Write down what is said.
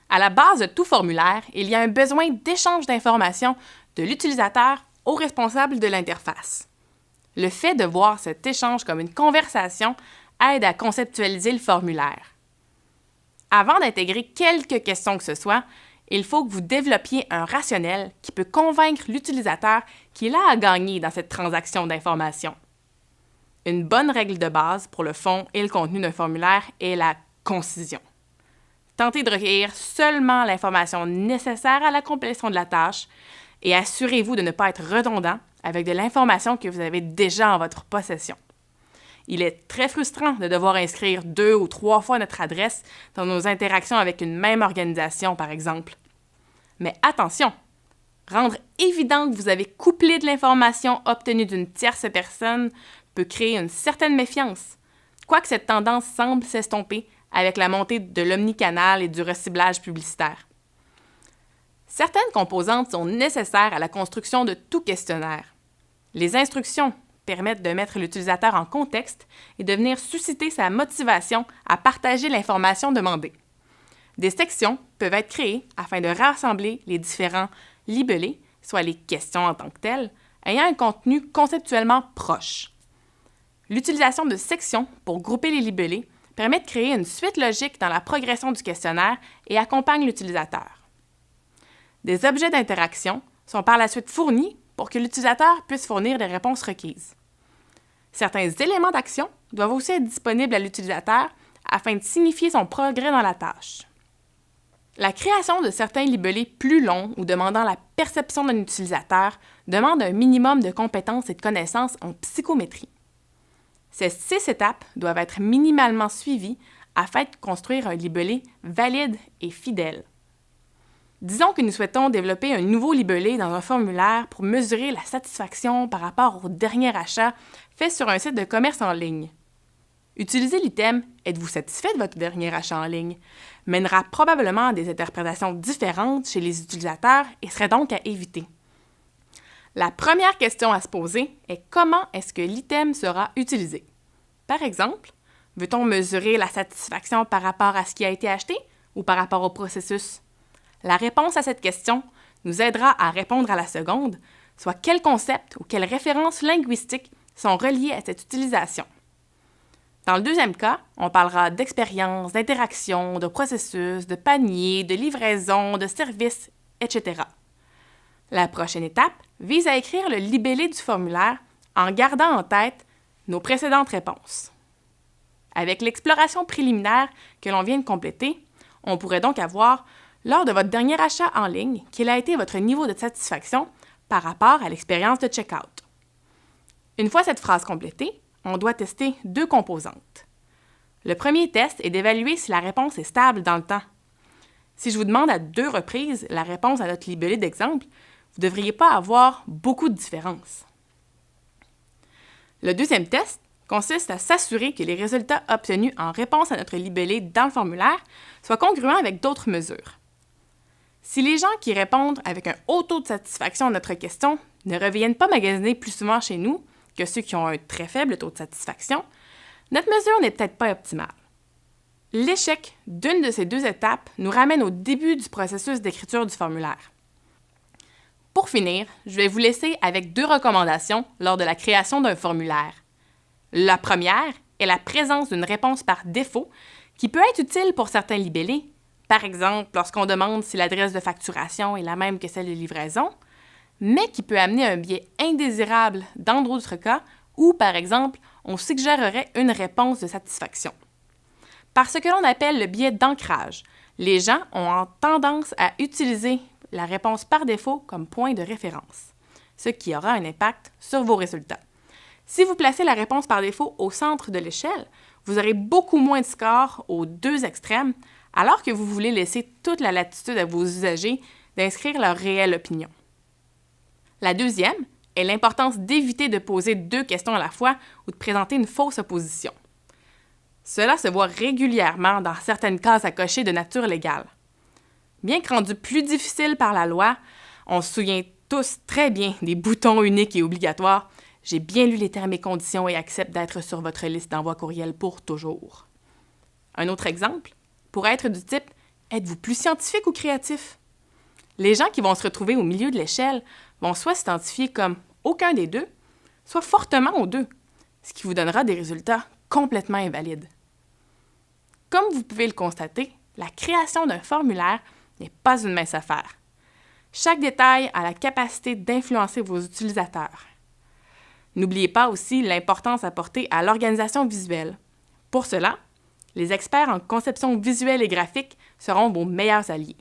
À la base de tout formulaire, il y a un besoin d'échange d'informations de l'utilisateur au responsable de l'interface. Le fait de voir cet échange comme une conversation aide à conceptualiser le formulaire. Avant d'intégrer quelques questions que ce soit, il faut que vous développiez un rationnel qui peut convaincre l'utilisateur qu'il a à gagner dans cette transaction d'information. Une bonne règle de base pour le fond et le contenu d'un formulaire est la concision. Tentez de recueillir seulement l'information nécessaire à la complétion de la tâche et assurez-vous de ne pas être redondant avec de l'information que vous avez déjà en votre possession. Il est très frustrant de devoir inscrire 2 ou 3 fois notre adresse dans nos interactions avec une même organisation, par exemple. Mais attention! Rendre évident que vous avez couplé de l'information obtenue d'une tierce personne peut créer une certaine méfiance, quoique cette tendance semble s'estomper avec la montée de l'omnicanal et du reciblage publicitaire. Certaines composantes sont nécessaires à la construction de tout questionnaire. Les instructions permettent de mettre l'utilisateur en contexte et de venir susciter sa motivation à partager l'information demandée. Des sections peuvent être créées afin de rassembler les différents libellés, soit les questions en tant que telles, ayant un contenu conceptuellement proche. L'utilisation de sections pour grouper les libellés permet de créer une suite logique dans la progression du questionnaire et accompagne l'utilisateur. Des objets d'interaction sont par la suite fournis pour que l'utilisateur puisse fournir les réponses requises. Certains éléments d'action doivent aussi être disponibles à l'utilisateur afin de signifier son progrès dans la tâche. La création de certains libellés plus longs ou demandant la perception d'un utilisateur demande un minimum de compétences et de connaissances en psychométrie. Ces 6 étapes doivent être minimalement suivies afin de construire un libellé valide et fidèle. Disons que nous souhaitons développer un nouveau libellé dans un formulaire pour mesurer la satisfaction par rapport au dernier achat fait sur un site de commerce en ligne. Utiliser l'item « Êtes-vous satisfait de votre dernier achat en ligne » mènera probablement à des interprétations différentes chez les utilisateurs et serait donc à éviter. La première question à se poser est comment est-ce que l'item sera utilisé? Par exemple, veut-on mesurer la satisfaction par rapport à ce qui a été acheté ou par rapport au processus? La réponse à cette question nous aidera à répondre à la seconde, soit quels concepts ou quelles références linguistiques sont reliés à cette utilisation. Dans le deuxième cas, on parlera d'expérience, d'interaction, de processus, de panier, de livraison, de service, etc. La prochaine étape vise à écrire le libellé du formulaire en gardant en tête nos précédentes réponses. Avec l'exploration préliminaire que l'on vient de compléter, on pourrait donc avoir, lors de votre dernier achat en ligne, quel a été votre niveau de satisfaction par rapport à l'expérience de checkout. Une fois cette phrase complétée, on doit tester 2 composantes. Le premier test est d'évaluer si la réponse est stable dans le temps. Si je vous demande à 2 reprises la réponse à notre libellé d'exemple, vous ne devriez pas avoir beaucoup de différence. Le deuxième test consiste à s'assurer que les résultats obtenus en réponse à notre libellé dans le formulaire soient congruents avec d'autres mesures. Si les gens qui répondent avec un haut taux de satisfaction à notre question ne reviennent pas magasiner plus souvent chez nous que ceux qui ont un très faible taux de satisfaction, notre mesure n'est peut-être pas optimale. L'échec d'une de ces 2 étapes nous ramène au début du processus d'écriture du formulaire. Pour finir, je vais vous laisser avec 2 recommandations lors de la création d'un formulaire. La première est la présence d'une réponse par défaut qui peut être utile pour certains libellés, par exemple lorsqu'on demande si l'adresse de facturation est la même que celle de livraison, mais qui peut amener un biais indésirable dans d'autres cas où, par exemple, on suggérerait une réponse de satisfaction. Par ce que l'on appelle le biais d'ancrage, les gens ont tendance à utiliser la réponse par défaut comme point de référence, ce qui aura un impact sur vos résultats. Si vous placez la réponse par défaut au centre de l'échelle, vous aurez beaucoup moins de scores aux 2 extrêmes, alors que vous voulez laisser toute la latitude à vos usagers d'inscrire leur réelle opinion. La deuxième est l'importance d'éviter de poser 2 questions à la fois ou de présenter une fausse opposition. Cela se voit régulièrement dans certaines cases à cocher de nature légale. Bien que rendu plus difficile par la loi, on se souvient tous très bien des boutons uniques et obligatoires « J'ai bien lu les termes et conditions et accepte d'être sur votre liste d'envoi courriel pour toujours ». Un autre exemple pourrait être du type Êtes-vous plus scientifique ou créatif? Les gens qui vont se retrouver au milieu de l'échelle vont soit s'identifier comme aucun des deux, soit fortement aux deux, ce qui vous donnera des résultats complètement invalides. Comme vous pouvez le constater, la création d'un formulaire n'est pas une mince affaire. Chaque détail a la capacité d'influencer vos utilisateurs. N'oubliez pas aussi l'importance apportée à l'organisation visuelle. Pour cela, les experts en conception visuelle et graphique seront vos meilleurs alliés.